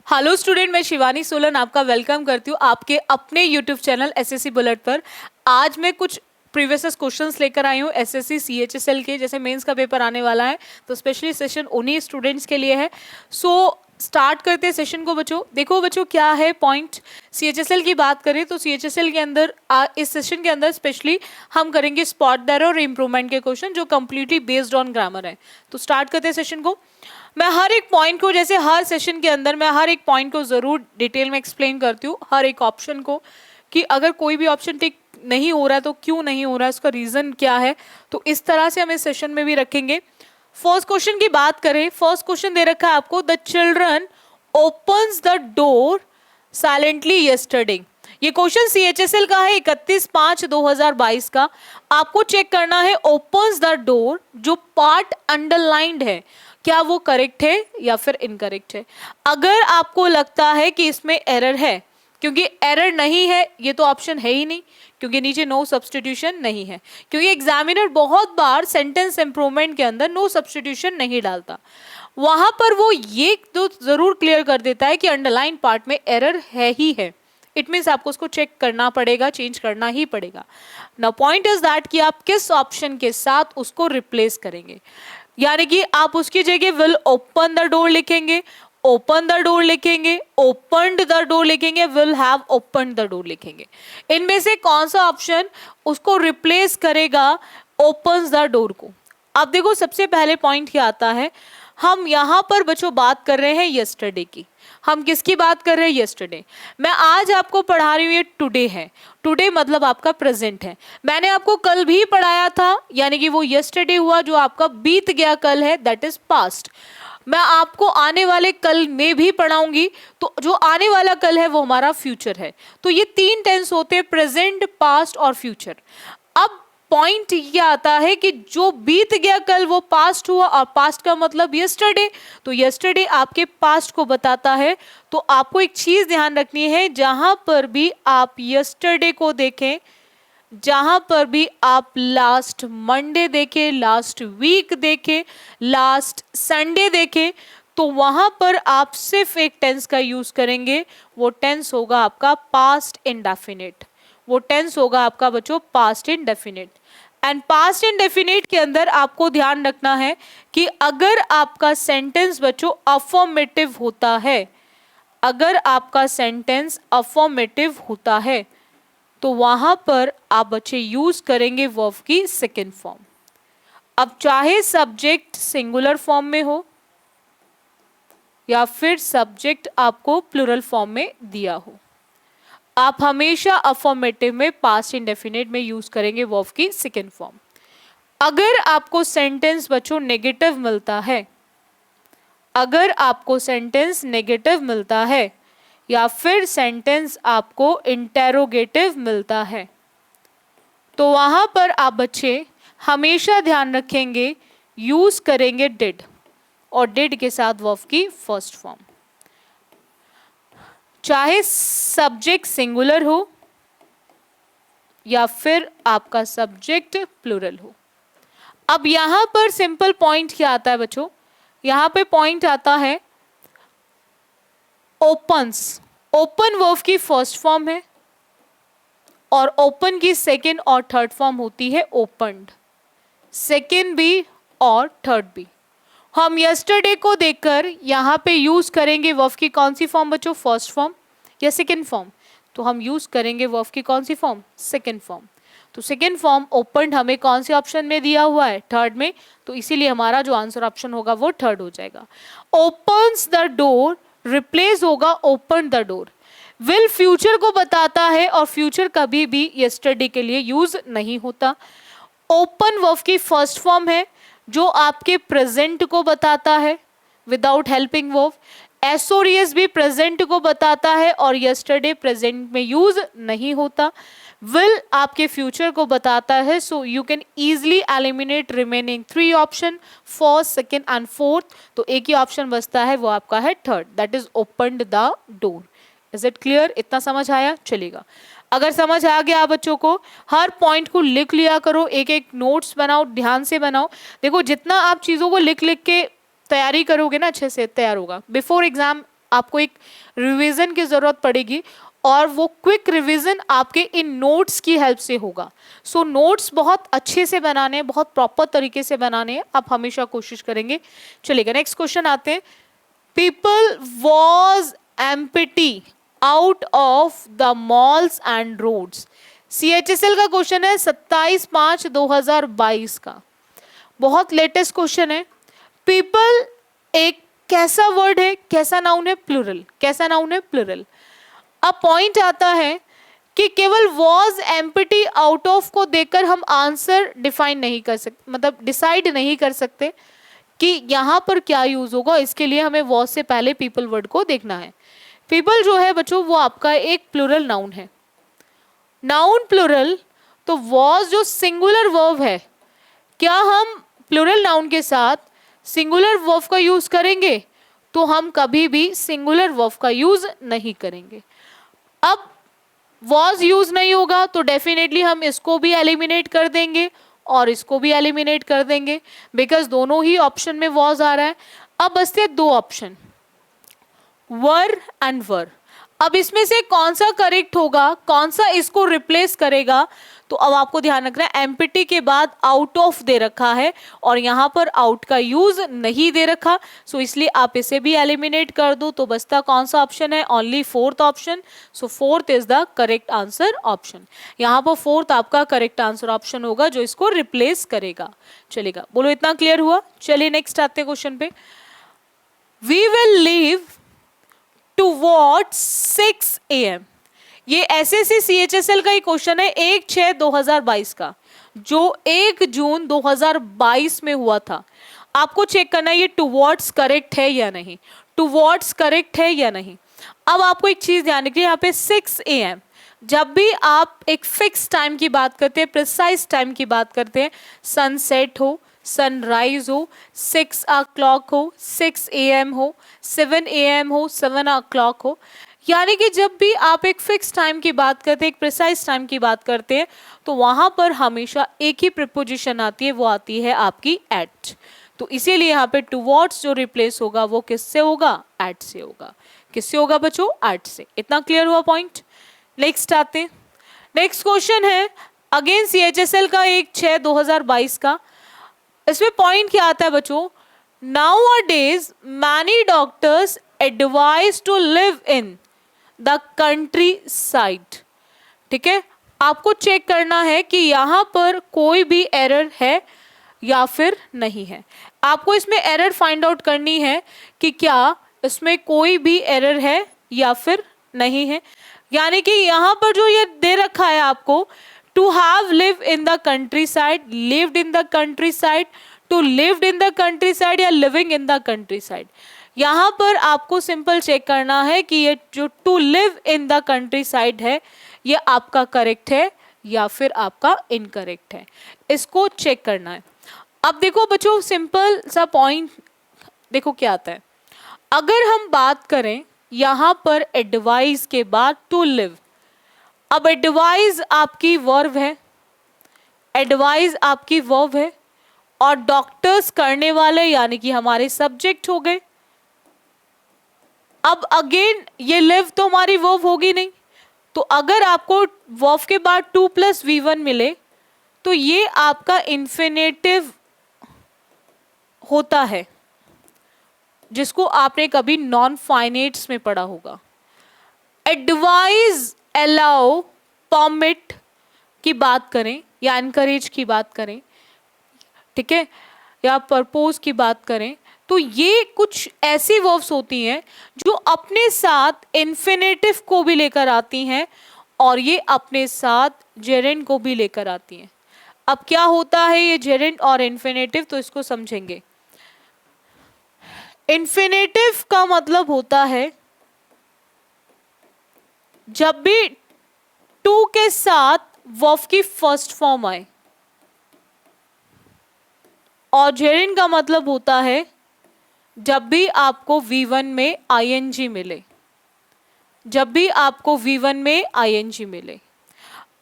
Hello student, मैं शिवानी सोलन आपका welcome करती हूँ आपके अपने यूट्यूब चैनल एसएससी बुलेट पर। आज मैं कुछ प्रीवियस क्वेश्चंस लेकर आई हूँ एसएससी सीएचएसएल के। जैसे मेंस का पेपर आने वाला है तो स्पेशली सेशन उन्हीं स्टूडेंट्स के लिए है। सो स्टार्ट करते हैं सेशन को बच्चों। देखो बच्चों, क्या है पॉइंट। सीएचएसएल की बात करें तो सीएचएसएल के अंदर इस सेशन के अंदर स्पेशली हम करेंगे स्पॉट दैर और इम्प्रूवमेंट के क्वेश्चन जो कंप्लीटली बेस्ड ऑन ग्रामर है। तो स्टार्ट करते हैं सेशन को। मैं हर एक पॉइंट को, जैसे हर सेशन के अंदर मैं हर एक पॉइंट को जरूर डिटेल में एक्सप्लेन करती हूँ, हर एक ऑप्शन को, कि अगर कोई भी ऑप्शन टिक नहीं हो रहा है तो क्यों नहीं हो रहा है, उसका रीजन क्या है। तो इस तरह से हम इस सेशन में भी रखेंगे। फर्स्ट क्वेश्चन की बात करें, फर्स्ट क्वेश्चन दे रखा है आपको, the children opens the door silently yesterday. ये क्वेश्चन सीएचएसएल का है 31/5/2022 का। आपको चेक करना है ओपन्स द डोर, जो पार्ट अंडरलाइंड है क्या वो करेक्ट है या फिर इनकरेक्ट है। अगर आपको लगता है कि इसमें एरर है, क्योंकि एरर नहीं है ये तो ऑप्शन है ही नहीं, क्योंकि नीचे नो सब्स्टिट्यूशन नहीं है, क्योंकि एग्जामिनर बहुत बार सेंटेंस इंप्रूवमेंट के अंदर नो सब्स्टिट्यूशन नहीं डालता। वहां पर वो ये तो जरूर क्लियर कर देता है कि अंडरलाइन पार्ट में एरर है ही है। इट मीन्स आपको उसको चेक करना पड़ेगा, चेंज करना ही पड़ेगा। नाउ पॉइंट इज दैट कि आप किस ऑप्शन के साथ उसको रिप्लेस करेंगे। यानी कि आप उसकी जगह विल ओपन द डोर लिखेंगे, ओपन द डोर लिखेंगे, ओपनड द डोर लिखेंगे, will have opened the door लिखेंगे। इनमें से कौन सा ऑप्शन उसको रिप्लेस करेगा ओपन्स द डोर को। अब देखो, सबसे पहले पॉइंट क्या आता है, हम यहाँ पर बच्चों बात कर रहे हैं यस्टरडे की। हम किसकी बात कर रहे हैं? यस्टरडे। मैं आज आपको पढ़ा रही हूँ, ये टुडे है। टुडे मतलब आपका प्रेजेंट है। मैंने आपको कल भी पढ़ाया था, यानी कि वो यस्टरडे हुआ, जो आपका बीत गया कल है, दैट इज पास्ट। मैं आपको आने वाले कल में भी पढ़ाऊंगी, तो जो आने वाला कल है वो हमारा फ्यूचर है। तो ये तीन टेंस होते हैं, प्रेजेंट, पास्ट और फ्यूचर। अब पॉइंट ये आता है कि जो बीत गया कल वो पास्ट हुआ, और पास्ट का मतलब यस्टरडे, तो यस्टरडे आपके पास्ट को बताता है। तो आपको एक चीज ध्यान रखनी है, जहां पर भी आप यस्टरडे को देखें, जहां पर भी आप लास्ट मंडे देखें, लास्ट वीक देखें, लास्ट संडे देखें, तो वहां पर आप सिर्फ एक टेंस का यूज करेंगे। वो टेंस होगा आपका पास्ट इंडेफिनिट। वो टेंस होगा आपका बच्चों past indefinite. And past indefinite के अंदर आपको ध्यान रखना है कि अगर आपका सेंटेंस बच्चों अफर्मेटिव होता है, अगर आपका सेंटेंस अफर्मेटिव होता है, तो वहां पर आप बच्चे यूज करेंगे वर्ब की सेकेंड फॉर्म। अब चाहे सब्जेक्ट सिंगुलर फॉर्म में हो या फिर सब्जेक्ट आपको प्लूरल फॉर्म में दिया हो, आप हमेशा अफर्मेटिव में पास्ट इंडेफिनिट में यूज करेंगे वर्ब की सेकेंड फॉर्म। अगर आपको सेंटेंस बच्चों नेगेटिव मिलता है, अगर आपको सेंटेंस नेगेटिव मिलता है या फिर सेंटेंस आपको इंटेरोगेटिव मिलता है, तो वहां पर आप बच्चे हमेशा ध्यान रखेंगे यूज करेंगे डिड, और डिड के साथ वर्ब की फर्स्ट फॉर्म। चाहे सब्जेक्ट सिंगुलर हो या फिर आपका सब्जेक्ट प्लूरल हो। अब यहां पर सिंपल पॉइंट क्या आता है बच्चों, यहां पे पॉइंट आता है ओपन्स। ओपन वर्ब की फर्स्ट फॉर्म है और ओपन की सेकेंड और थर्ड फॉर्म होती है ओपन्ड। सेकेंड भी और थर्ड भी। हम यस्टरडे को देखकर यहाँ पे यूज करेंगे वर्ब की कौन सी फॉर्म बच्चों? फर्स्ट फॉर्म या सेकेंड फॉर्म? तो हम यूज करेंगे वर्ब की कौन सी फॉर्म? Second form. तो सेकेंड फॉर्म ओपन्ड हमें कौन से ऑप्शन में दिया हुआ है? थर्ड में। तो इसीलिए हमारा जो आंसर ऑप्शन होगा वो थर्ड हो जाएगा। ओपन्स द डोर रिप्लेस होगा open the door. Will future को बताता है और फ्यूचर कभी भी यस्टरडे के लिए यूज नहीं होता। ओपन वर्ब की फर्स्ट फॉर्म है जो आपके प्रेजेंट को बताता है विदाउट हेल्पिंग वर्ब। एसोरियस भी प्रेजेंट को बताता है और यस्टरडे प्रेजेंट में यूज नहीं होता। विल आपके फ्यूचर को बताता है। So you can easily eliminate remaining 3 option, first, second and fourth. तो एक ही ऑप्शन बचता है, वो आपका है third, that is opened the door. Is it clear? इतना समझ आया? चलेगा। अगर समझ आ गया बच्चों को, हर पॉइंट को लिख लिया करो, एक एक नोट्स बनाओ, ध्यान से बनाओ। देखो, जितना आप चीज़ों को लिख लिख के तैयारी करोगे ना, अच्छे से तैयार होगा। बिफोर एग्जाम आपको एक रिवीजन की ज़रूरत पड़ेगी और वो क्विक रिवीजन आपके इन नोट्स की हेल्प से होगा। सो नोट्स बहुत अच्छे से बनाने हैं, बहुत प्रॉपर तरीके से बनाने हैं, आप हमेशा कोशिश करेंगे। चलिएगा नेक्स्ट क्वेश्चन आते हैं। People was empty out of the malls and roads. CHSL का क्वेश्चन है 27/5/2022 का, बहुत लेटेस्ट क्वेश्चन है। पीपल एक कैसा वर्ड है, कैसा नाउन है, प्लूरल, कैसा नाउन है, प्लूरल। अब पॉइंट आता है कि केवल वॉज एम्प्टी आउट ऑफ को देखकर हम आंसर डिफाइन नहीं कर सकते, मतलब डिसाइड नहीं कर सकते कि यहाँ पर क्या यूज होगा। इसके लिए हमें वॉज से पहले पीपल वर्ड को देखना है। पीपल जो है बच्चों वो आपका एक प्लूरल नाउन है। नाउन प्लूरल, तो वॉज जो सिंगुलर वर्ब है, क्या हम प्लूरल नाउन के साथ सिंगुलर वर्ब का यूज करेंगे? तो हम कभी भी सिंगुलर वर्ब का यूज नहीं करेंगे। अब वॉज यूज नहीं होगा तो डेफिनेटली हम इसको भी एलिमिनेट कर देंगे और इसको भी एलिमिनेट कर देंगे, बिकॉज दोनों ही ऑप्शन में वॉज आ रहा है। अब बचते दो ऑप्शन, वर एंड वर। अब इसमें से कौन सा करेक्ट होगा, कौन सा इसको रिप्लेस करेगा? तो अब आपको ध्यान रखना है, एम्प्टी के बाद आउट ऑफ दे रखा है और यहाँ पर आउट का यूज नहीं दे रखा, सो इसलिए आप इसे भी एलिमिनेट कर दो। तो बचता कौन सा ऑप्शन है? Only fourth option. So fourth is the correct answer option. यहाँ पर फोर्थ आपका करेक्ट आंसर ऑप्शन होगा जो इसको रिप्लेस करेगा। चलेगा, बोलो इतना क्लियर हुआ? चलिए नेक्स्ट आते हैं क्वेश्चन पे। We will leave towards 6 AM। ये SSC CHSL का ही क्वेश्चन है 1/6/2022 का, जो 1 जून 2022 में हुआ था। आपको चेक करना है ये टुवर्ड्स करेक्ट है या नहीं, टुवर्ड्स करेक्ट है या नहीं। अब आपको एक चीज ध्यान रखिए, यहाँ पे 6 AM, जब भी आप एक फिक्स टाइम की बात करते हैं, प्रिसाइज टाइम की बात करते हैं, सनसेट हो, सनराइज हो, 6 o'clock हो, 6 AM हो, 7 AM हो, 7 o'clock हो, यानी कि जब भी आप एक फिक्स टाइम की बात करते हैं, एक प्रिसाइज टाइम की बात करते हैं, तो वहां पर हमेशा एक ही प्रीपोजिशन आती है, वो आती है आपकी एट। तो इसीलिए यहाँ पे टुवर्ड्स जो रिप्लेस होगा वो किससे होगा? एट से होगा। किससे होगा बच्चों? एट से। इतना क्लियर हुआ पॉइंट? नेक्स्ट आते हैं। नेक्स्ट क्वेश्चन है अगेन CHSL का 1/6/2022 का। इसमें पॉइंट क्या आता है बच्चों? Nowadays many doctors advise to live in the countryside। ठीक है, आपको चेक करना है कि यहाँ पर कोई भी एरर है या फिर नहीं है। आपको इसमें एरर फाइंड आउट करनी है कि क्या इसमें कोई भी एरर है या फिर नहीं है। यानी कि यहाँ पर जो ये दे रखा है आपको, to have live in the countryside, lived in the countryside, to lived in the countryside या living in the countryside. यहाँ पर आपको सिंपल चेक करना है कि ये जो to live in the countryside है ये आपका करेक्ट है या फिर आपका इनकरेक्ट है, इसको चेक करना है। अब देखो बच्चों, सिंपल सा पॉइंट देखो क्या आता है। अगर हम बात करें यहाँ पर एडवाइस के बाद टू लिव, अब एडवाइस आपकी वर्ब है, एडवाइस आपकी वर्ब है और डॉक्टर्स करने वाले यानी कि हमारे सब्जेक्ट हो गए। अब अगेन ये लिव तो हमारी वर्ब होगी नहीं, तो अगर आपको वर्ब के बाद 2 + V1 मिले तो ये आपका इन्फिनेटिव होता है, जिसको आपने कभी नॉन फाइनेट्स में पढ़ा होगा। एडवाइज, अलाउ, परमिट की बात करें या एनकरेज की बात करें, ठीक है, या परपोज की बात करें, तो ये कुछ ऐसी वर्ब्स होती हैं जो अपने साथ इन्फिनेटिव को भी लेकर आती हैं और ये अपने साथ जेरेंड को भी लेकर आती हैं। अब क्या होता है ये जेरेंड और इन्फिनेटिव, तो इसको समझेंगे। इन्फिनेटिव का मतलब होता है जब भी टू के साथ वर्ब की फर्स्ट फॉर्म आए, और जेरेंड का मतलब होता है जब भी आपको V1 में ING मिले, जब भी आपको V1 में ING मिले।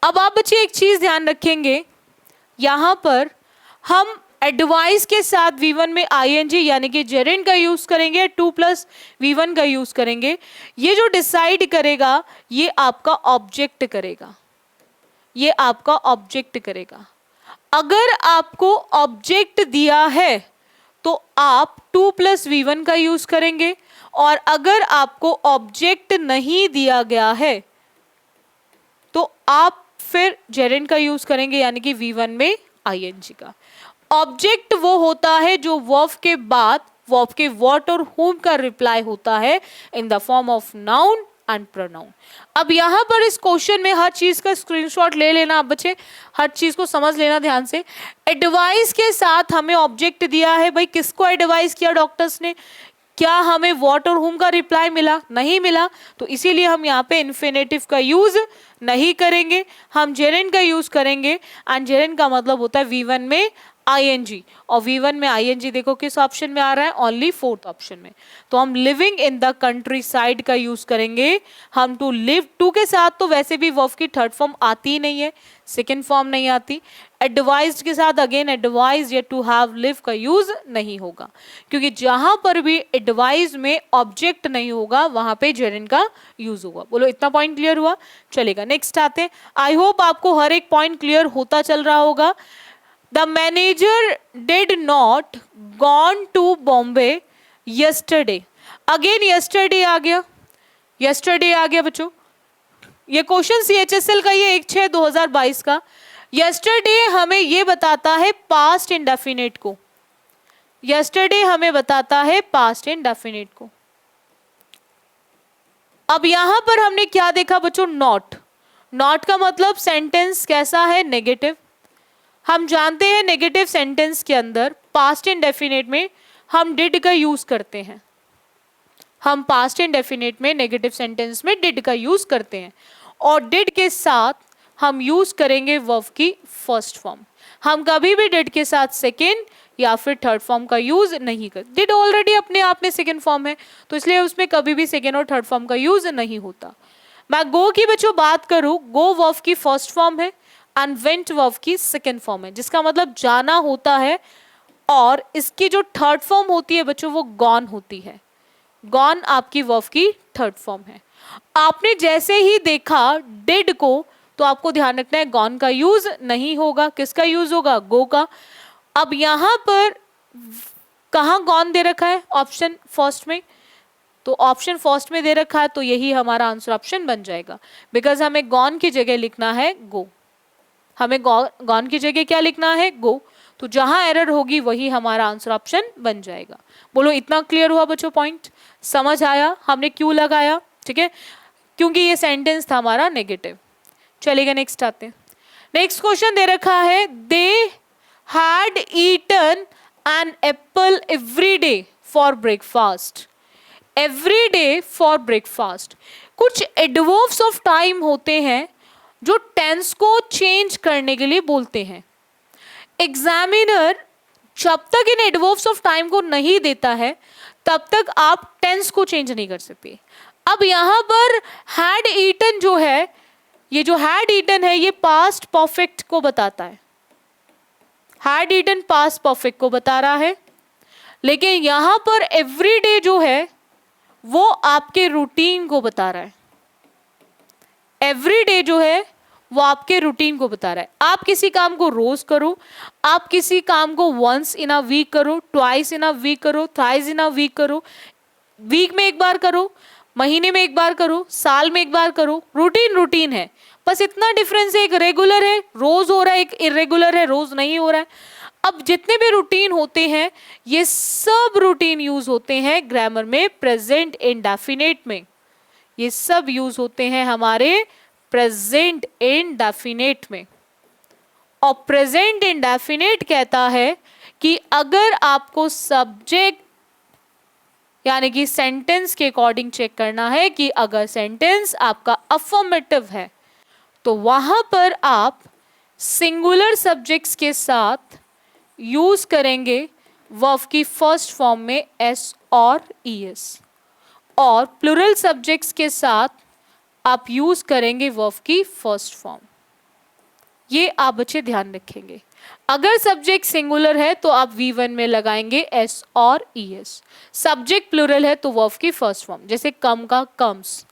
अब आप बच्चे एक चीज ध्यान रखेंगे, यहां पर हम एडवाइस के साथ V1 में ING यानी कि जेरेंड का यूज करेंगे, 2 प्लस V1 का यूज करेंगे। ये जो डिसाइड करेगा ये आपका ऑब्जेक्ट करेगा, ये आपका ऑब्जेक्ट करेगा। अगर आपको ऑब्जेक्ट दिया है तो आप 2 प्लस V1 का यूज करेंगे, और अगर आपको ऑब्जेक्ट नहीं दिया गया है तो आप फिर जेरेंड का यूज करेंगे यानी कि V1 में ING का। ऑब्जेक्ट वो होता है जो वर्ब के बाद वर्ब के व्हाट और whom का रिप्लाई होता है in the form of noun and pronoun. अब यहां पर इस क्वेश्चन में हर चीज का स्क्रीनशॉट ले लेना आप बच्चे, हर चीज को समझ लेना ध्यान से। एडवाइस के साथ हमें ऑब्जेक्ट दिया है, भाई किसको एडवाइस किया डॉक्टर्स ने, क्या हमें व्हाट और whom का रिप्लाई मिला, नहीं मिला, तो इसीलिए हम यहाँ पे इन्फिनेटिव का यूज नहीं करेंगे, हम जेरेंड का यूज करेंगे। एंड जेरेंड का मतलब होता है V1 में ING, और V1 में ING देखो किस ऑप्शन में आ रहा है, ओनली 4th ऑप्शन में। तो हम living in the country side का यूज करेंगे। हम टू लिव, टू के साथ तो वैसे भी वर्ब की थर्ड फॉर्म आती ही नहीं है, सेकेंड फॉर्म नहीं आती। एडवाइज्ड के साथ अगेन एडवाइज या टू हैव लिव का यूज नहीं होगा, क्योंकि जहां पर भी एडवाइज में ऑब्जेक्ट नहीं होगा वहां पे जेरेंड का यूज होगा। बोलो इतना पॉइंट क्लियर हुआ? चलेगा, नेक्स्ट आते हैं। आई होप आपको हर एक पॉइंट क्लियर होता चल रहा होगा। The manager did not gone to Bombay yesterday. Again yesterday आ गया, yesterday आ गया बच्चों। ये क्वेश्चन CHSL का, ये 1/6/2022 का। yesterday हमें ये बताता है पास्ट इंडेफिनिट को, yesterday हमें बताता है पास्ट इंडेफिनिट को। अब यहां पर हमने क्या देखा बच्चों, नॉट। नॉट का मतलब सेंटेंस कैसा है, नेगेटिव। हम जानते हैं नेगेटिव सेंटेंस के अंदर पास्ट इंडेफिनिट में हम डिड का यूज करते हैं, हम पास्ट इंडेफिनिट में नेगेटिव सेंटेंस में डिड का यूज करते हैं, और डिड के साथ हम यूज करेंगे वर्ब की फर्स्ट फॉर्म। हम कभी भी डिड के साथ सेकेंड या फिर थर्ड फॉर्म का यूज नहीं करते। डिड ऑलरेडी अपने आप में सेकेंड फॉर्म है, तो इसलिए उसमें कभी भी सेकेंड और थर्ड फॉर्म का यूज नहीं होता। मैं गो की बच्चों बात करूं, गो वर्ब की फर्स्ट फॉर्म है, एंड वेंट वर्ब की सेकेंड फॉर्म है, जिसका मतलब जाना होता है, और इसकी जो थर्ड फॉर्म होती है बच्चों वो गॉन होती है। गॉन आपकी वर्ब की थर्ड फॉर्म है। आपने जैसे ही देखा डिड को, तो आपको ध्यान रखना है गॉन का यूज नहीं होगा, किसका यूज होगा, गो का। अब यहां पर कहां गॉन दे रखा है, ऑप्शन फर्स्ट में, तो ऑप्शन फर्स्ट में दे रखा है, तो यही हमारा आंसर ऑप्शन बन जाएगा, बिकॉज हमें गॉन की जगह लिखना है गो। हमें गॉन की जगह क्या लिखना है, गो। तो जहां एरर होगी वही हमारा आंसर ऑप्शन बन जाएगा। बोलो इतना क्लियर हुआ बच्चों, पॉइंट समझ आया हमने क्यों लगाया, ठीक है, क्योंकि ये सेंटेंस था हमारा नेगेटिव। चलेगा, नेक्स्ट आते हैं। नेक्स्ट क्वेश्चन दे रखा है, they had eaten an apple every day for breakfast. Every day for breakfast. कुछ एडवर्ब्स ऑफ टाइम होते हैं जो टेंस को चेंज करने के लिए बोलते हैं। एग्जामिनर जब तक इन एडवर्ब्स ऑफ टाइम को नहीं देता है तब तक आप टेंस को चेंज नहीं कर सकते। अब यहां पर हैड ईटन जो है, ये जो हैड ईटन है ये पास्ट परफेक्ट को बताता है, हैड ईटन पास्ट परफेक्ट को बता रहा है, लेकिन यहां पर एवरीडे जो है वो आपके रूटीन को बता रहा है। एवरीडे जो है वो आपके रूटीन को बता रहा है। आप किसी काम को रोज करो, आप किसी काम को वंस इन अ वीक करो, ट्वाइस इन अ वीक करो, थ्राइस इन अ वीक करो, वीक में एक बार करो, महीने में एक बार करो, साल में एक बार करो, रूटीन रूटीन है। बस इतना डिफरेंस है, एक रेगुलर है रोज हो रहा है, एक इरेगुलर है रोज नहीं हो रहा है। अब जितने भी रूटीन होते हैं ये सब रूटीन यूज होते हैं ग्रामर में प्रेजेंट इंडेफिनिट में, ये सब यूज होते हैं हमारे प्रेजेंट इंडेफिनिट में। और प्रेजेंट इंडेफिनिट कहता है कि अगर आपको सब्जेक्ट यानी कि सेंटेंस के अकॉर्डिंग चेक करना है कि अगर सेंटेंस आपका अफर्मेटिव है तो वहां पर आप सिंगुलर सब्जेक्ट्स के साथ यूज करेंगे वर्ब की फर्स्ट फॉर्म में एस और ईएस, और प्लूरल सब्जेक्ट्स के साथ आप यूज करेंगे वर्ब की फर्स्ट फॉर्म। ये आप बच्चे ध्यान रखेंगे। अगर सब्जेक्ट सिंगुलर है तो आप V1 में लगाएंगे एस और ES। सब्जेक्ट प्लूरल है तो वर्ब की फर्स्ट फॉर्म, जैसे कम का कम्स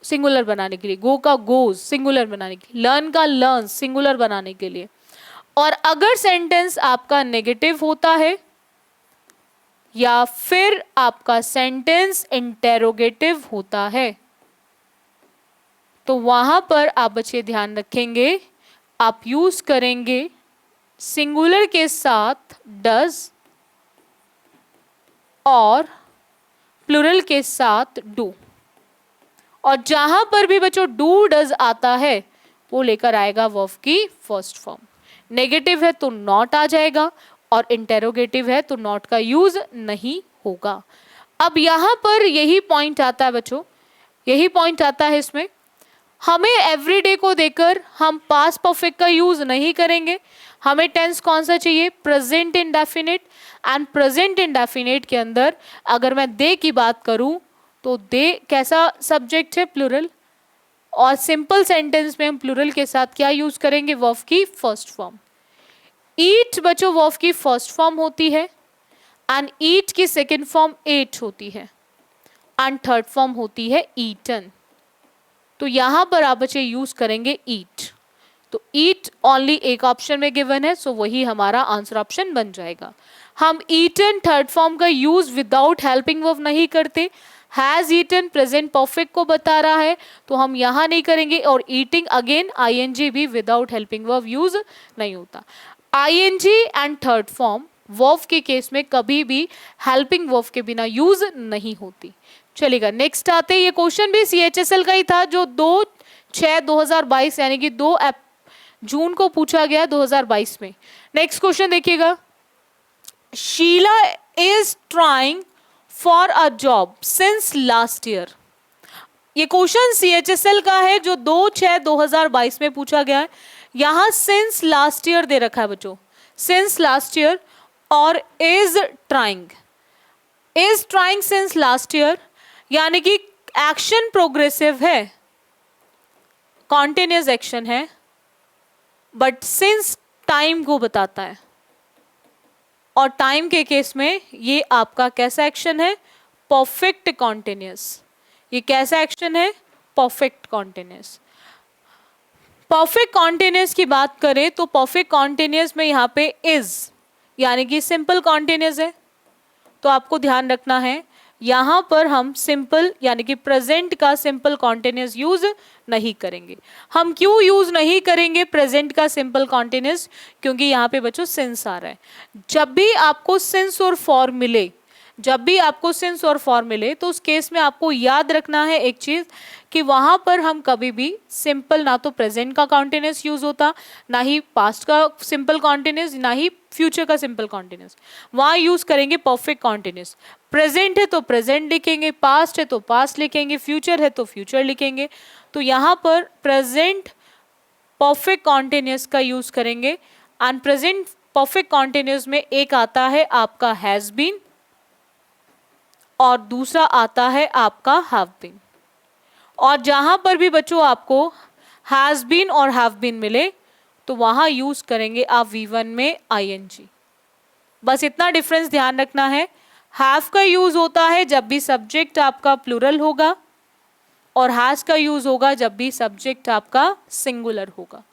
सिंगुलर बनाने के लिए, गो का गोज सिंगुलर बनाने के लिए, लर्न का लर्न्स सिंगुलर बनाने के लिए। और अगर सेंटेंस आपका नेगेटिव होता है या फिर आपका सेंटेंस इंटेरोगेटिव होता है तो वहां पर आप बच्चे ध्यान रखेंगे, आप यूज करेंगे सिंगुलर के साथ डज और प्लूरल के साथ डू। और जहां पर भी बच्चों डू डज आता है वो लेकर आएगा वर्ब की फर्स्ट फॉर्म। नेगेटिव है तो नॉट आ जाएगा और इंटेरोगेटिव है तो नॉट का यूज नहीं होगा। अब यहां पर यही पॉइंट आता है बच्चों, यही पॉइंट आता है इसमें, हमें एवरीडे को देकर हम पास्ट परफेक्ट का यूज नहीं करेंगे। हमें टेंस कौन सा चाहिए, present indefinite. And present indefinite के अंदर अगर मैं दे की बात करूं तो दे कैसा सब्जेक्ट है, प्लूरल। और सिंपल सेंटेंस में हम प्लूरल के साथ क्या यूज करेंगे, वर्ब की फर्स्ट फॉर्म। ईट बच्चों वर्ब की फर्स्ट फॉर्म होती है एंड ईट की सेकेंड फॉर्म एट होती है एंड थर्ड फॉर्म होती है ईटन। तो यहां पर आप बच्चे यूज करेंगे ईट। तो ईट ओनली एक ऑप्शन में गिवन है, सो वही हमारा आंसर ऑप्शन बन जाएगा। हम ईटन थर्ड फॉर्म का यूज विदाउट हेल्पिंग वर्ब नहीं करते। हैज ईटन प्रेजेंट परफेक्ट को बता रहा है तो हम यहां नहीं करेंगे। और ईटिंग अगेन आईएनजी भी विदाउट हेल्पिंग वर्ब यूज नहीं होता। ING and third form verb के केस में कभी भी हेल्पिंग वर्ब के बिना यूज नहीं होती। चलेगा, नेक्स्ट आते हैं। ये क्वेश्चन भी CHSL का ही था जो 2/6/2022 यानी कि 2 जून को पूछा गया 2022 में। नेक्स्ट क्वेश्चन देखिएगा, Sheela is trying for a job since last year. ये क्वेश्चन CHSL का है जो 2/6/2022 में पूछा गया है। यहां सिंस लास्ट ईयर दे रखा है बच्चों, सिंस लास्ट ईयर और is trying since last year, यानी कि एक्शन प्रोग्रेसिव है, कॉन्टिन्यूस एक्शन है, बट सिंस टाइम को बताता है। और टाइम के केस में ये आपका कैसा एक्शन है, परफेक्ट कॉन्टिन्यूस। ये कैसा एक्शन है, परफेक्ट कॉन्टिन्यूस। परफेक्ट कॉन्टिन्यूस की बात करें तो परफेक्ट कॉन्टिन्यूस में यहाँ पे इज यानी कि सिंपल कॉन्टिन्यूस है। तो आपको ध्यान रखना है यहां पर हम सिंपल यानी कि प्रेजेंट का सिंपल कॉन्टिन्यूस यूज नहीं करेंगे। हम क्यों यूज नहीं करेंगे प्रेजेंट का सिंपल कॉन्टिन्यूस, क्योंकि यहाँ पे बच्चों सिंस आ रहा है। जब भी आपको सिंस और फॉर मिले, जब भी आपको सिंस और फॉर मिले तो उस केस में आपको याद रखना है एक चीज कि वहां पर हम कभी भी सिंपल ना तो प्रेजेंट का कॉन्टिन्यूस यूज होता, ना ही पास्ट का सिंपल कॉन्टिन्यूस, ना ही फ्यूचर का सिंपल कॉन्टिन्यूस। वहां यूज करेंगे परफेक्ट कॉन्टिन्यूस। प्रेजेंट है तो प्रेजेंट लिखेंगे, पास्ट है तो पास्ट लिखेंगे, फ्यूचर है तो फ्यूचर लिखेंगे। तो यहाँ पर प्रेजेंट परफेक्ट कॉन्टिन्यूस का यूज करेंगे। एंड प्रेजेंट परफेक्ट कॉन्टिन्यूस में एक आता है आपका हैज बीन और दूसरा आता है आपका हैव बीन। और जहां पर भी बच्चों आपको हैज बीन और हैव बीन मिले तो वहां यूज करेंगे आप V1 में ING। बस इतना डिफरेंस ध्यान रखना है। हैव का यूज होता है जब भी सब्जेक्ट आपका प्लूरल होगा और हैज का यूज होगा जब भी सब्जेक्ट आपका सिंगुलर होगा।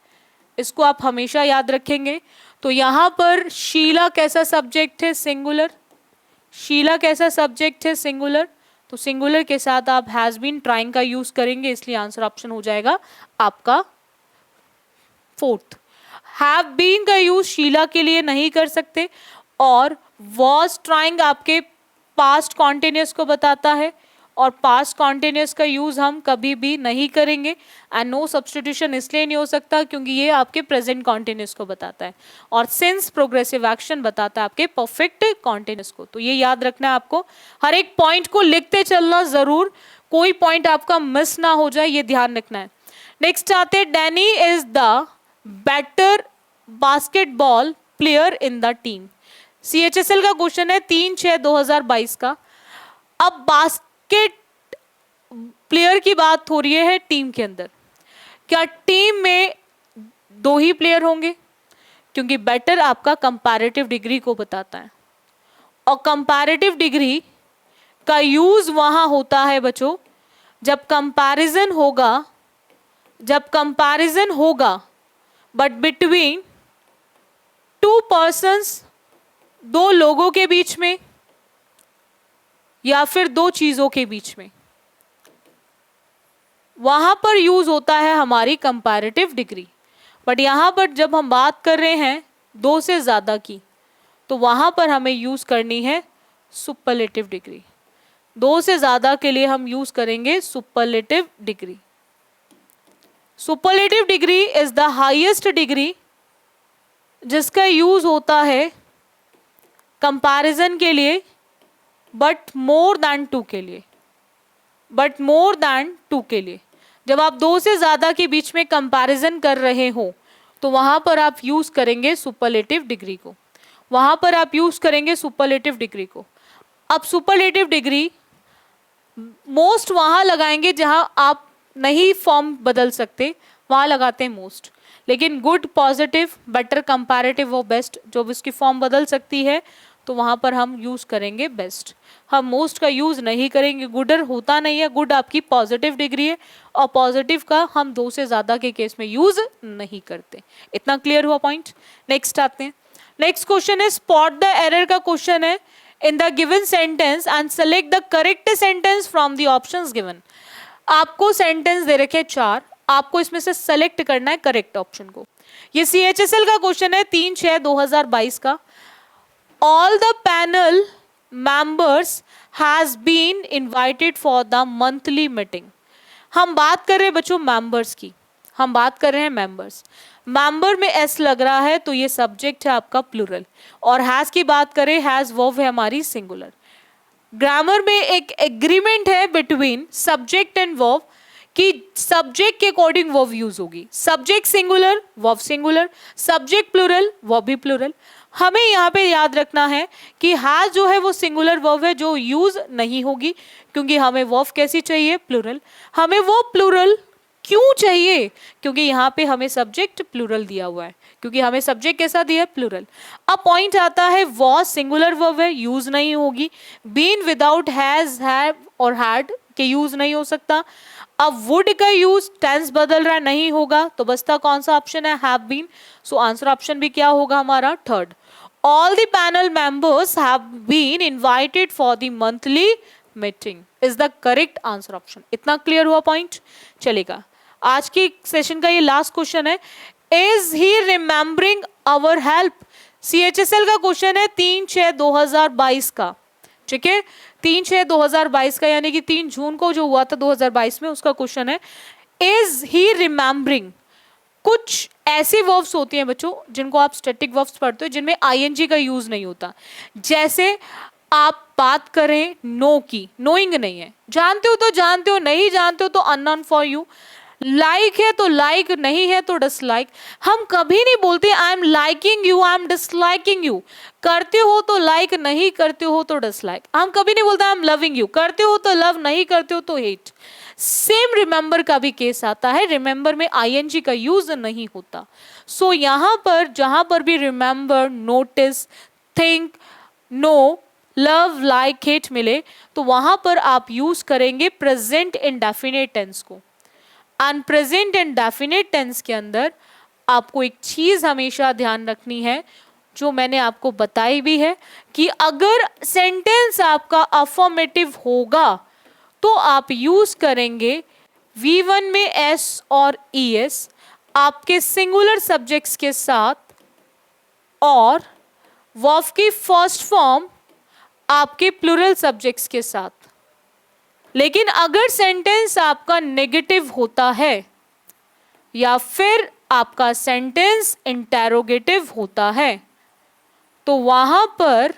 इसको आप हमेशा याद रखेंगे। तो यहां पर शीला कैसा सब्जेक्ट है, सिंगुलर। शीला कैसा सब्जेक्ट है, सिंगुलर। तो सिंगुलर के साथ आप हैज बीन ट्राइंग का यूज करेंगे, इसलिए आंसर ऑप्शन हो जाएगा आपका फोर्थ। हैव बीन का यूज शीला के लिए नहीं कर सकते और वॉज ट्राइंग आपके पास्ट कॉन्टिन्यूस को बताता है और पास्ट कॉन्टिन्यूस का यूज हम कभी भी नहीं करेंगे। एंड नो सब्स्टिट्यूशन इसलिए नहीं हो सकता क्योंकि ये आपके प्रेजेंट कॉन्टिन्यूस को बताता है और सिंस प्रोग्रेसिव एक्शन बताता है आपके परफेक्ट कॉन्टिन्यूस को। तो ये याद रखना है आपको, हर एक पॉइंट को लिखते चलना जरूर, कोई पॉइंट आपका मिस ना हो जाए, ये ध्यान रखना है। नेक्स्ट आते हैं, Danny is the better basketball player in the team. CHSL का क्वेश्चन है 3/6/2022 का। अब बास्केट प्लेयर की बात हो रही है टीम के अंदर। क्या टीम में 2 ही प्लेयर होंगे, क्योंकि बेटर आपका कंपैरेटिव डिग्री को बताता है, और कंपैरेटिव डिग्री का यूज वहां होता है बच्चों जब कंपैरिजन होगा बट बिटवीन टू पर्सन्स, दो लोगों के बीच में या फिर दो चीजों के बीच में, वहां पर यूज होता है हमारी कंपैरेटिव डिग्री। बट यहां पर जब हम बात कर रहे हैं दो से ज्यादा की, तो वहां पर हमें यूज करनी है सुपरलेटिव डिग्री। दो से ज्यादा के लिए हम यूज करेंगे superlative degree. Superlative degree is the highest degree जिसका यूज होता है कंपैरिजन के लिए बट मोर देन टू के लिए, जब आप दो से ज्यादा के बीच में कंपैरिजन कर रहे हो तो वहां पर आप यूज करेंगे सुपरलेटिव डिग्री को। अब सुपरलेटिव डिग्री मोस्ट वहां लगाएंगे जहां आप नहीं फॉर्म बदल सकते, वहां लगाते हैं मोस्ट। लेकिन गुड, पॉजिटिव, बेटर, कंपैरेटिव और बेस्ट जो भी उसकी फॉर्म बदल सकती है तो वहां पर हम यूज करेंगे बेस्ट। हम मोस्ट का यूज नहीं करेंगे, गुडर होता नहीं है। गुड आपकी पॉजिटिव डिग्री है और पॉजिटिव का हम दो से ज्यादा के केस में यूज नहीं करते। इतना क्लियर हुआ पॉइंट। नेक्स्ट आते हैं। नेक्स्ट क्वेश्चन है स्पॉट द एरर का क्वेश्चन है। In the given sentence and select the correct sentence from the options given. आपको सेंटेंस दे रखे 4, आपको इसमें से सेलेक्ट करना है करेक्ट ऑप्शन को। ये CHSL का क्वेश्चन है 3/6/2022 का। All the panel members has been invited for the monthly meeting. हम बात कर रहे हैं बच्चों मेंबर्स की, हम बात कर रहे हैं मेंबर्स। मेंबर में एस लग रहा है तो ये सब्जेक्ट है आपका प्लूरल, और हैज की बात करें हैज वर्ब है हमारी सिंगुलर। ग्रामर में एक एग्रीमेंट है बिटवीन सब्जेक्ट एंड वर्ब कि सब्जेक्ट के अकॉर्डिंग वर्ब यूज होगी। Subject singular verb singular, subject plural verb भी प्लूरल। हमें यहाँ पे याद रखना है कि हैज जो है वो सिंगुलर वर्ब है जो यूज नहीं होगी, क्योंकि हमें वर्ब कैसी चाहिए प्लूरल। हमें वो प्लूरल क्यों चाहिए? क्योंकि यहाँ पे हमें सब्जेक्ट प्लूरल दिया हुआ है, क्योंकि हमें सब्जेक्ट कैसा दिया है प्लूरल। अब पॉइंट आता है वॉज सिंगुलर वर्ब है, यूज नहीं होगी। बीन विदाउट हैज, हैव और हैड के यूज नहीं हो सकता। अब वुड का यूज टेंस बदल रहा है, नहीं होगा, तो बसता कौन सा ऑप्शन है have been. So answer option भी क्या होगा हमारा third. All the panel members have been invited for the monthly meeting is the correct answer option. इतना क्लियर हुआ पॉइंट। चलेगा, आज की सेशन का ये लास्ट क्वेश्चन है। Is he remembering our help. CHSL का क्वेश्चन है 3/6/2022 का। ठीक है, 3/6/2022 का, यानी कि 3 जून को जो हुआ था 2022 में, उसका क्वेश्चन है इज ही रिमेम्बरिंग। कुछ ऐसी वर्ब्स होती हैं बच्चों जिनको आप स्टैटिक वर्ब्स पढ़ते हो जिनमें ING का यूज नहीं होता। जैसे आप बात करें नो की, नोइंग नहीं है, जानते हो तो जानते हो, नहीं जानते हो तो अननोन फॉर यू। लाइक है तो लाइक, नहीं है तो डिसलाइक। हम कभी नहीं बोलते I am liking you, I am disliking you. करते हो तो लाइक, नहीं करते हो तो डिसलाइक। हम कभी नहीं बोलते आई एम लविंग यू, करते हो तो लव, नहीं करते हो तो हेट। सेम रिमेंबर का भी केस आता है, रिमेंबर में ING का यूज नहीं होता। सो यहां पर जहां पर भी remember, notice, think, know, love, like, hate मिले तो वहां पर आप यूज करेंगे प्रेजेंट इंडेफिनिट टेंस को। एंड प्रेजेंट इंडेफिनिट टेंस के अंदर आपको एक चीज हमेशा ध्यान रखनी है जो मैंने आपको बताई भी है कि अगर सेंटेंस आपका अफर्मेटिव होगा तो आप यूज करेंगे V1 में S और ES आपके सिंगुलर सब्जेक्ट्स के साथ, और वर्ब की फर्स्ट फॉर्म आपके प्लूरल सब्जेक्ट्स के साथ। लेकिन अगर सेंटेंस आपका नेगेटिव होता है या फिर आपका सेंटेंस इंटेरोगेटिव होता है तो वहां पर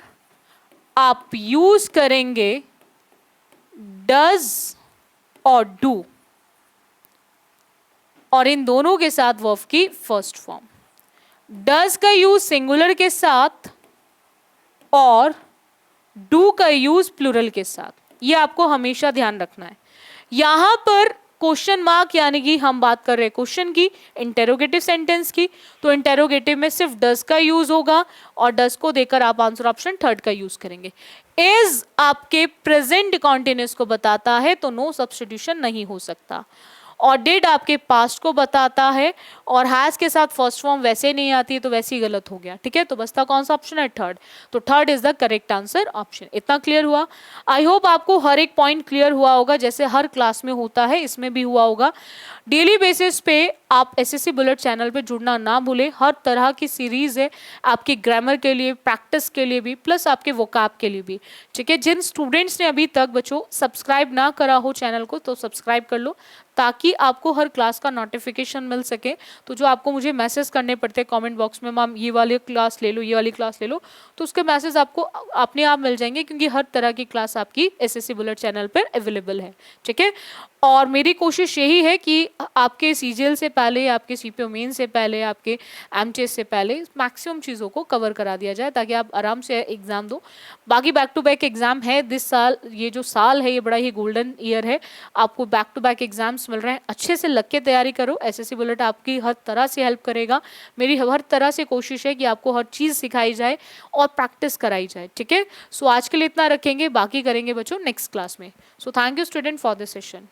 आप यूज करेंगे डज और डू, और इन दोनों के साथ वर्ब की फर्स्ट फॉर्म। डज का यूज सिंगुलर के साथ और डू का यूज प्लूरल के साथ। ये आपको हमेशा ध्यान रखना है। यहां पर क्वेश्चन मार्क यानी कि हम बात कर रहे हैं क्वेश्चन की, इंटेरोगेटिव सेंटेंस की, तो इंटेरोगेटिव में सिर्फ डज का यूज होगा और डज को देकर आप आंसर ऑप्शन थर्ड का यूज करेंगे। इज आपके प्रेजेंट कॉन्टिन्यूस को बताता है तो नो सब्स्टिट्यूशन नहीं हो सकता, और डिड आपके पास्ट को बताता है, और हैज के साथ फर्स्ट फॉर्म वैसे नहीं आती है तो वैसे ही गलत हो गया, ठीक है। तो बसता कौन सा ऑप्शन है, थर्ड। तो third is the correct answer option. इतना क्लियर हुआ? आई होप आपको हर एक पॉइंट क्लियर हुआ होगा, जैसे हर क्लास में होता है इसमें भी हुआ होगा। डेली बेसिस पे आप एसएससी बुलेट चैनल पे जुड़ना ना भूलें, हर तरह की सीरीज है आपकी ग्रामर के लिए, प्रैक्टिस के लिए भी, प्लस आपके वोकैब के लिए भी, ठीक है। जिन स्टूडेंट्स ने अभी तक बच्चों सब्सक्राइब ना करा हो चैनल को तो सब्सक्राइब कर लो, ताकि आपको हर क्लास का नोटिफिकेशन मिल सके। तो जो आपको मुझे मैसेज करने पड़ते हैं कमेंट बॉक्स में, मैम ये वाली क्लास ले लो, ये वाली क्लास ले लो, तो उसके मैसेज आपको अपने आप मिल जाएंगे, क्योंकि हर तरह की क्लास आपकी एसएससी बुलेट चैनल पर अवेलेबल है, ठीक है। और मेरी कोशिश यही है कि आपके सीजीएल से पहले, आपके सीपीओ मेन से पहले, आपके एमटीएस से पहले मैक्सिमम चीज़ों को कवर करा दिया जाए, ताकि आप आराम से एग्जाम दो। बाकी बैक टू बैक एग्जाम है दिस साल, ये जो साल है ये बड़ा ही गोल्डन ईयर है, आपको बैक टू बैक एग्जाम्स मिल रहे हैं, अच्छे से लग के तैयारी करो। एसएससी बुलेट आपकी हर तरह से हेल्प करेगा, मेरी हर तरह से कोशिश है कि आपको हर चीज़ सिखाई जाए और प्रैक्टिस कराई जाए, ठीक है। सो आज के लिए इतना रखेंगे, बाकी करेंगे बच्चों नेक्स्ट क्लास में। So thank you student for this session.